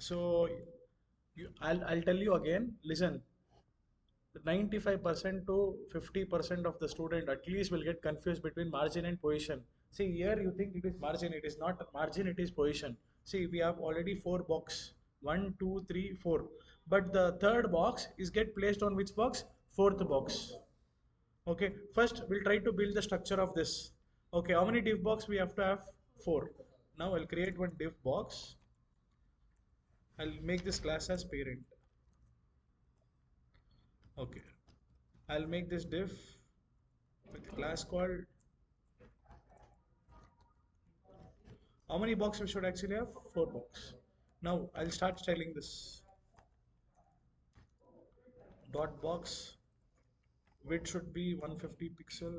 So I'll tell you again, listen, 95% to 50% of the student at least will get confused between margin and position. See, here you think it is margin, it is not margin, it is position. See, we have already four box, one, two, three, four. But the third box is get placed on which box? Fourth box. Okay, first we'll try to build the structure of this. Okay, how many div box we have to have? Four. Now I'll create one div box. I'll make this class as parent. Okay, I'll make this div with class called, how many box we should actually have? Four box. Now I'll start styling this. Dot box width should be 150 pixel,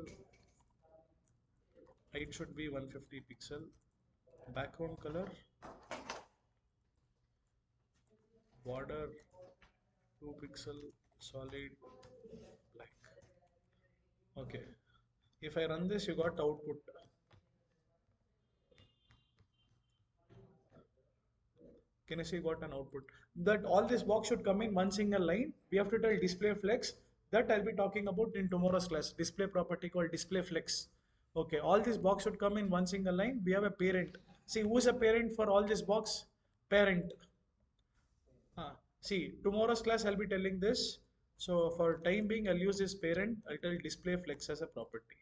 height should be 150 pixel, background color, border 2 pixel, solid black. Okay, if I run this, you got output. Can I see got an output? That all this box should come in one single line. We have to tell display flex. That I'll be talking about in tomorrow's class. Display property called display flex. Okay, all this box should come in one single line. We have a parent. See, who's a parent for all this box? Parent. See, tomorrow's class I'll be telling this. So for time being, I'll use this parent. I'll tell display flex as a property.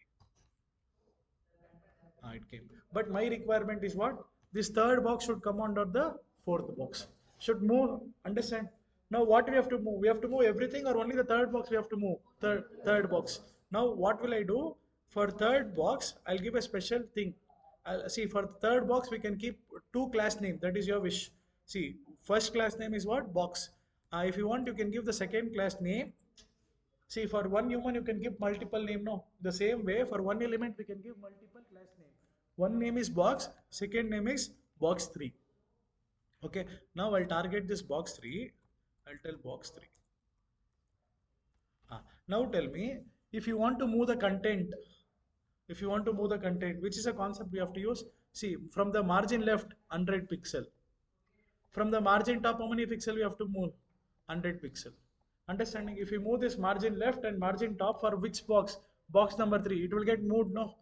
It came. But my requirement is what? This third box should come under the fourth box. Should move, understand? Now what we have to move? We have to move everything or only the third box we have to move? Third box. Now what will I do? For third box, I'll give a special thing. See, for third box, we can keep two class name. That is your wish. See, first class name is what? Box. If you want, you can give the second class name. See, for one human, you can give multiple name. No, the same way for one element, we can give multiple class name. One name is box, second name is box 3. Okay, now I'll target this box 3. I'll tell box 3. Now tell me, if you want to move the content, which is a concept we have to use. See, from the margin left, 100 pixel. From the margin top, how many pixel we have to move? 100 pixel. Understanding, if you move this margin left and margin top for which box? Box number 3, it will get moved, no?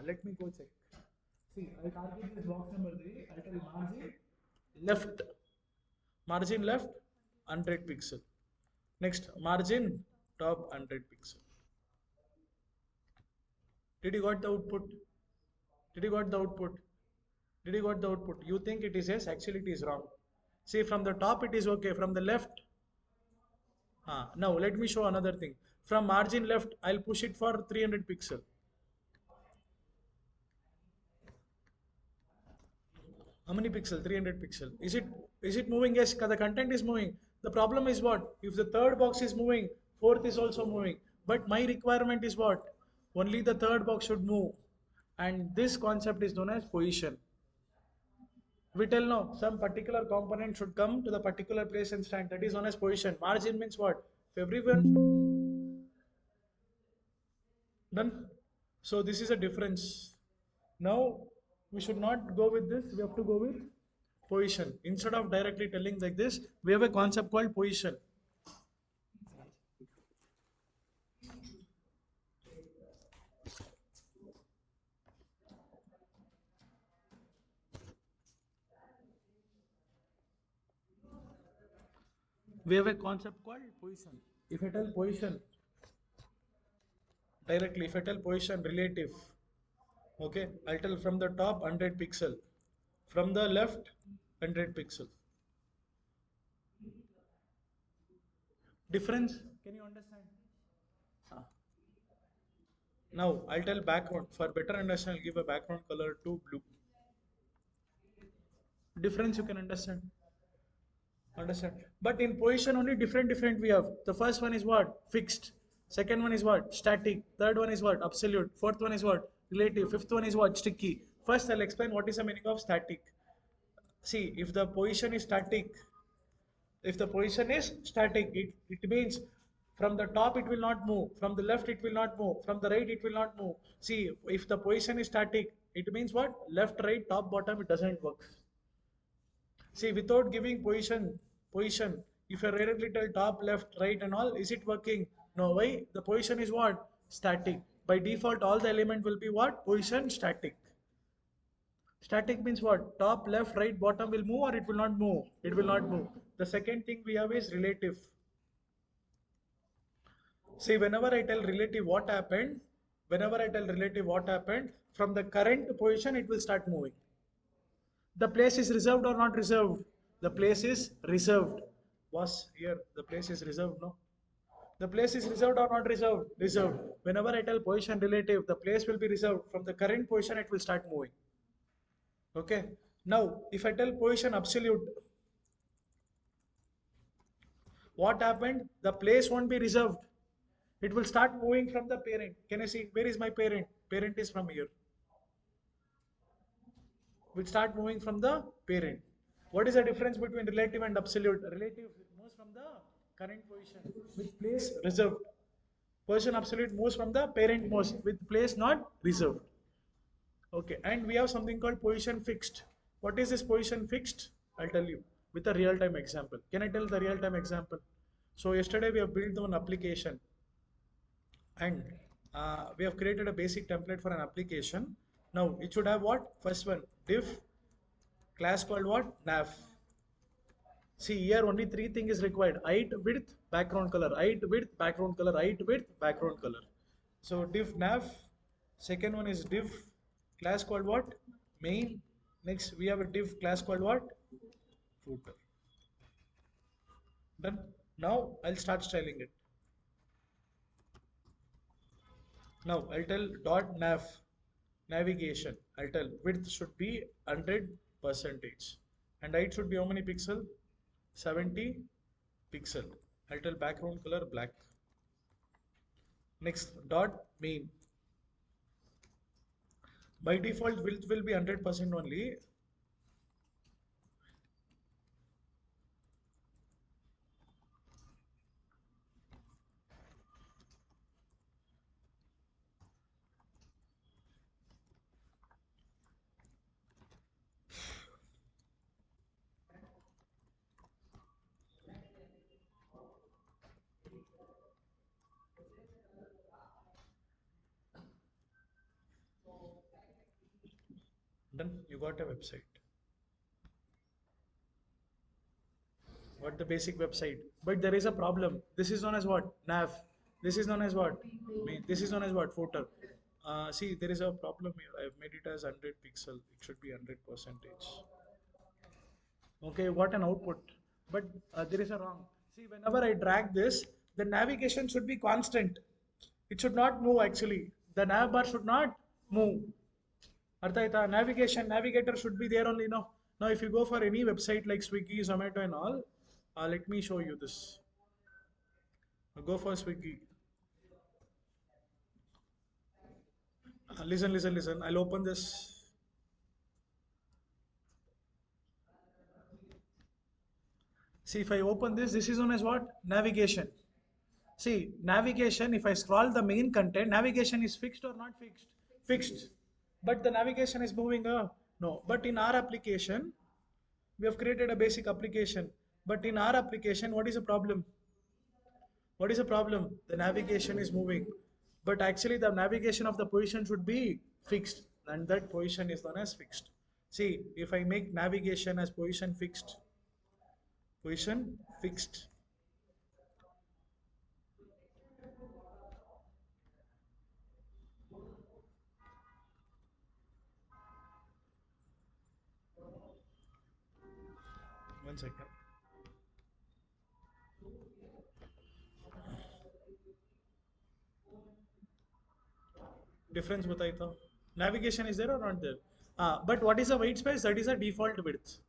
Let me go check. See, I'll target this box number 3, I'll tell left, margin left, 100 pixel. Next, margin top, 100 pixel. Did you got the output? Did you got the output? Did you got the output? You think it is yes, actually it is wrong. See, from the top it is okay, from the left. Now let me show another thing. From margin left, I'll push it for 300 pixel. How many pixel? 300 pixel. Is it moving? Yes, the content is moving. The problem is what? If the third box is moving, fourth is also moving. But my requirement is what? Only the third box should move. And this concept is known as position. We tell no, some particular component should come to the particular place and stand. That is known as position. Margin means what? If everyone done. So this is a difference. Now we should not go with this. We have to go with position. Instead of directly telling like this, we have a concept called position. We have a concept called position. If I tell position directly, if I tell position relative, okay, I'll tell from the top 100 pixel, from the left 100 pixel. Difference? Can you understand? Now I'll tell background. For better understand, I'll give a background color to blue. Difference you can understand. Understand. But in position only different we have. The first one is what? Fixed. Second one is what? Static. Third one is what? Absolute. Fourth one is what? Relative. Fifth one is what? Sticky. First I'll explain what is the meaning of static. See, if the position is static, it means from the top it will not move, from the left it will not move, from the right it will not move. See, if the position is static, it means what? Left, right, top, bottom, it doesn't work. See, without giving position, if you're directly tell top, left, right and all, is it working? No, why? The position is what? Static. By default, all the element will be what? Position static. Static means what? Top, left, right, bottom will move or it will not move? It will not move. The second thing we have is relative. See, whenever I tell relative what happened, from the current position it will start moving. The place is reserved or not reserved? The place is reserved. Was here, the place is reserved, no? The place is reserved or not reserved? Reserved. Whenever I tell position relative, the place will be reserved. From the current position, it will start moving. Okay. Now, if I tell position absolute, what happened? The place won't be reserved. It will start moving from the parent. Can you see? Where is my parent? Parent is from here. Will start moving from the parent. What is the difference between relative and absolute? Relative moves from the current position with place reserved. Position absolute moves from the parent most with place not reserved. Okay, and we have something called position fixed. What is this position fixed? I'll tell you with a real-time example. Can I tell the real-time example? So yesterday we have built one application and we have created a basic template for an application. Now it should have what? First one, div, class called what? Nav. See here only three things is required: height, width, background color, height, width, background color, height, width, background color. So div nav. Second one is div class called what? Main. Next we have a div class called what? Footer. Done. Now I'll start styling it. Now I'll tell dot nav navigation. I'll tell width should be 100 percentage and height should be how many pixel? 70 pixel. I'll tell background color black. Next dot main. By default width will be 100% only. Done. You got a website. What the basic website? But there is a problem. This is known as what? Nav. This is known as what? Main. This is known as what? Footer. See, there is a problem here. I've made it as 100 pixel. It should be 100 percentage. Okay, what an output. But there is a wrong. See, whenever I drag this, the navigation should be constant. It should not move actually. The nav bar should not move. Artha aita? Navigator should be there only, no? Now, if you go for any website like Swiggy, Zomato and all, let me show you this. Go for Swiggy. Listen. I'll open this. See, if I open this, this is known as what? Navigation. See, navigation, if I scroll the main content, navigation is fixed or not fixed? Fixed. But the navigation is moving, no. But in our application, we have created a basic application. But in our application, what is the problem? What is the problem? The navigation is moving. But actually the navigation of the position should be fixed. And that position is known as fixed. See, if I make navigation as position fixed, one second. Difference बताई था. Navigation is there or not there? But what is the white space? That is a default width.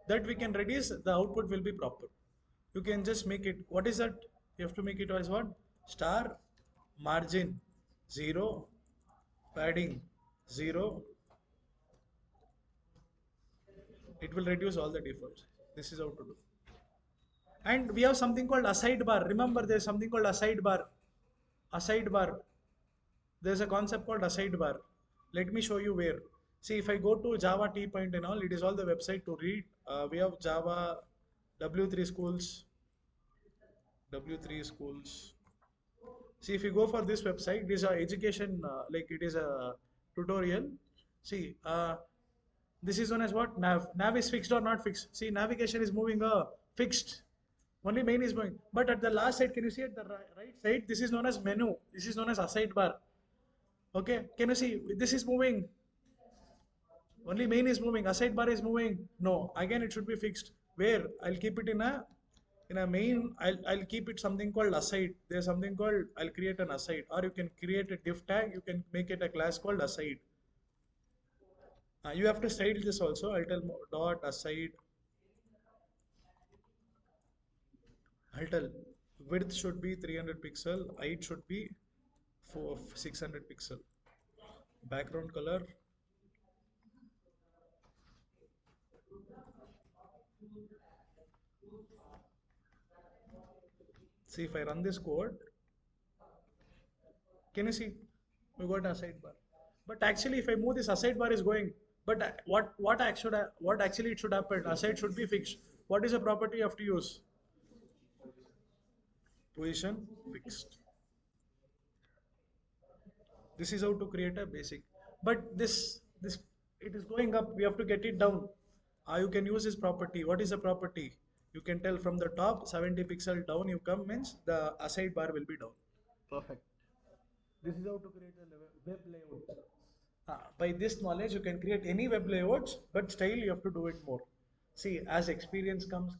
That we can reduce, the output will be proper. You can just make it, what is that? You have to make it as what? Star margin 0, padding 0. It will reduce all the defaults. This is how to do. And we have something called aside bar. Remember, there's something called aside bar. Aside bar. There's a concept called aside bar. Let me show you where. See, if I go to Java T point and all, it is all the website to read. We have Java W3 schools, W3 schools. See, if you go for this website, this is a education, like it is a tutorial. See, this is known as what? Nav. Nav is fixed or not fixed. See, navigation is moving fixed. Only main is moving. But at the last side, can you see at the right side? This is known as menu. This is known as a sidebar. Okay, can you see? This is moving. Only main is moving. Aside bar is moving. No, again it should be fixed. Where I'll keep it in a main. I'll keep it something called aside. There's something called I'll create an aside, or you can create a div tag. You can make it a class called aside. You have to style this also. I'll tell dot aside. I'll tell width should be 300 pixel. Height should be 600 pixel. Background color. See if I run this code. Can you see? We got a sidebar. But actually, if I move this aside bar is going. But what actually it should happen? Aside should be fixed. What is the property you have to use? Position fixed. This is how to create a basic. But this it is going up. We have to get it down. You can use this property. What is the property? You can tell from the top 70 pixel down you come means the aside bar will be down. Perfect. This is how to create a web layout. By this knowledge, you can create any web layouts, but still you have to do it more. See, as experience comes,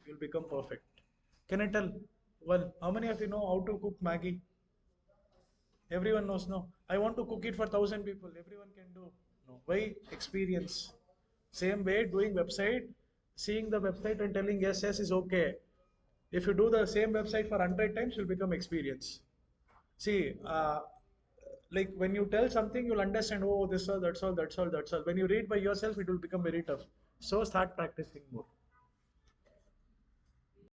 you'll become perfect. Can I tell? Well, how many of you know how to cook Maggie? Everyone knows, no. I want to cook it for 1,000 people. Everyone can do. No. Why? Experience. Same way, doing website, seeing the website and telling yes, yes is okay. If you do the same website for 100 times, you'll become experience. See, like when you tell something, you'll understand, oh, this all, that's all, that's all, that's all. When you read by yourself, it will become very tough. So start practicing more.